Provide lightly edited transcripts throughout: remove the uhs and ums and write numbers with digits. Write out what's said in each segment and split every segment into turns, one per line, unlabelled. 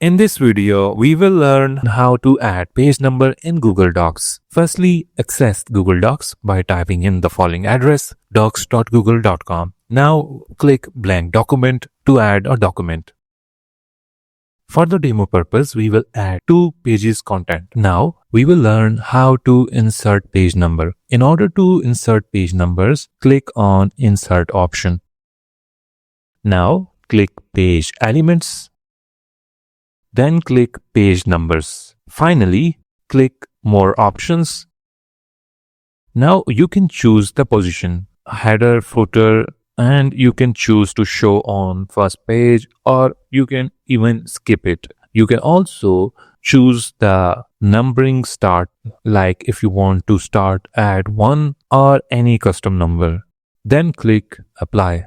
In this video, we will learn how to add page number in Google Docs. Firstly, access Google Docs by typing in the following address, docs.google.com. Now, click blank document to add a document. For the demo purpose, we will add 2 pages content. Now, we will learn how to insert page number. In order to insert page numbers, click on Insert option. Now, click Page Elements. Then click Page Numbers. Finally, click More Options. Now you can choose the position, header, footer, and you can choose to show on first page or you can even skip it. You can also choose the numbering start, like if you want to start at 1 or any custom number. Then click Apply.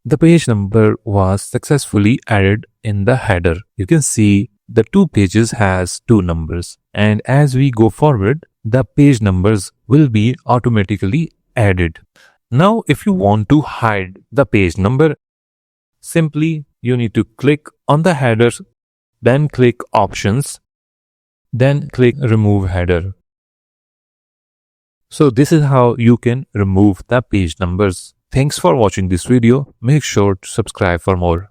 The page number was successfully added in the header. You can see the 2 pages has 2 numbers, and as we go forward, the page numbers will be automatically added. Now, if you want to hide the page number, simply you need to click on the header, then click Options, then click Remove Header. So this is how you can remove the page numbers. Thanks for watching this video. Make sure to subscribe for more.